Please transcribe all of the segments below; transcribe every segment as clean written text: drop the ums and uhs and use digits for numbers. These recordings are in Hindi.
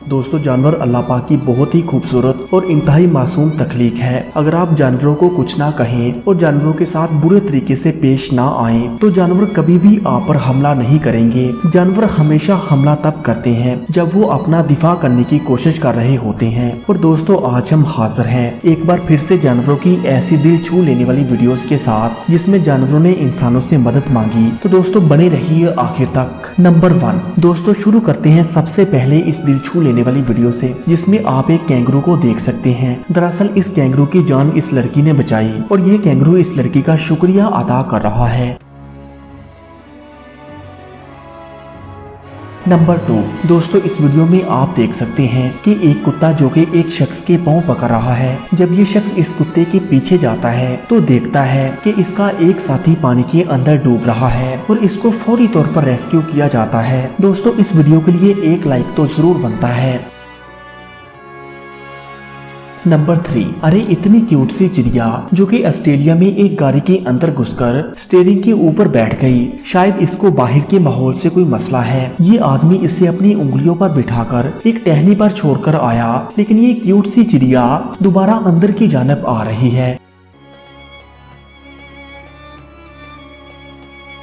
दोस्तों जानवर अल्लाह पाक की बहुत ही खूबसूरत और इंतहाई मासूम तख्लीक है। अगर आप जानवरों को कुछ ना कहें और जानवरों के साथ बुरे तरीके से पेश ना आए तो जानवर कभी भी आप पर हमला नहीं करेंगे। जानवर हमेशा हमला तब करते हैं जब वो अपना दिफा करने की कोशिश कर रहे होते हैं। और दोस्तों आज हम हाजिर हैं एक बार फिर से जानवरों की ऐसी दिल छू लेने वाली वीडियोस के साथ जिसमें जानवरों ने इंसानों से मदद मांगी। तो दोस्तों बने रहिए आखिर तक। नंबर 1 दोस्तों शुरू करते हैं सबसे पहले इस दिल छू लेने वाली वीडियो से, जिसमें आप एक कैंगरू को देख सकते हैं। दरअसल इस कैंगरू की जान इस लड़की ने बचाई और यह कैंगरू इस लड़की का शुक्रिया अदा कर रहा है। नंबर 2 दोस्तों इस वीडियो में आप देख सकते हैं कि एक कुत्ता जो कि एक शख्स के पांव पकड़ रहा है। जब ये शख्स इस कुत्ते के पीछे जाता है तो देखता है कि इसका एक साथी पानी के अंदर डूब रहा है और इसको फौरी तौर पर रेस्क्यू किया जाता है। दोस्तों इस वीडियो के लिए एक लाइक तो जरूर बनता है। नंबर 3 अरे इतनी क्यूट सी चिड़िया जो कि ऑस्ट्रेलिया में एक गाड़ी के अंदर घुसकर स्टीयरिंग के ऊपर बैठ गई। शायद इसको बाहर के माहौल से कोई मसला है। ये आदमी इसे अपनी उंगलियों पर बिठाकर एक टहनी पर छोड़कर आया, लेकिन ये क्यूट सी चिड़िया दोबारा अंदर की जानब आ रही है।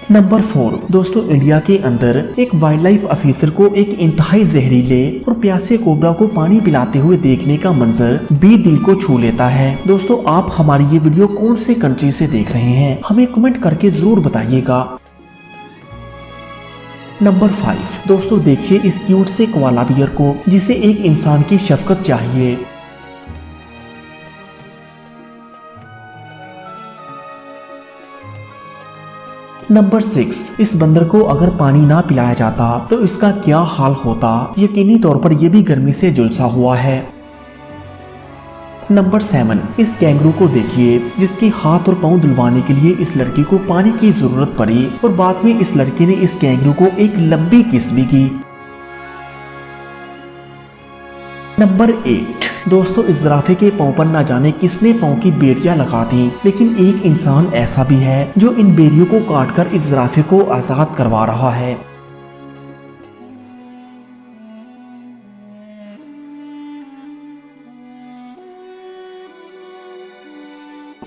नंबर 4 दोस्तों इंडिया के अंदर एक वाइल्ड लाइफ ऑफिसर को एक इंतहाई जहरीले और प्यासे कोबरा को पानी पिलाते हुए देखने का मंजर भी दिल को छू लेता है। दोस्तों आप हमारी ये वीडियो कौन से कंट्री से देख रहे हैं हमें कमेंट करके जरूर बताइएगा। नंबर 5 दोस्तों देखिए इस क्यूट से कोआला बियर को जिसे एक इंसान की शफकत चाहिए। नंबर 6 इस बंदर को अगर पानी ना पिलाया जाता तो इसका क्या हाल होता। यकीनी तौर पर यह भी गर्मी से झुलसा हुआ है। नंबर 7 इस कैंगरू को देखिए जिसके हाथ और पांव धुलवाने के लिए इस लड़की को पानी की जरूरत पड़ी और बाद में इस लड़की ने इस कैंगरू को एक लंबी किस भी की। नंबर 8 दोस्तों इस जिराफे के पांव पर ना जाने किसने पांव की बेड़ियां लगा दी, लेकिन एक इंसान ऐसा भी है जो इन बेड़ियों को काटकर इस जिराफे को आजाद करवा रहा है।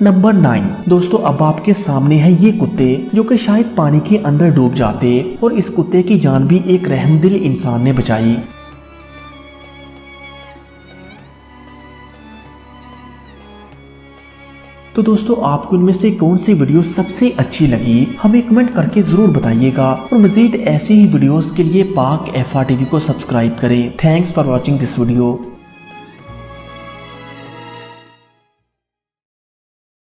नंबर 9 दोस्तों अब आपके सामने है ये कुत्ते जो कि शायद पानी के अंदर डूब जाते और इस कुत्ते की जान भी एक रहमदिल इंसान ने बचाई। तो दोस्तों आपको इनमें से कौन सी वीडियो सबसे अच्छी लगी हमें कमेंट करके जरूर बताइएगा और मजीद ऐसी ही वीडियोस के लिए पाक FR TV को सब्सक्राइब करें। Thanks for watching this video.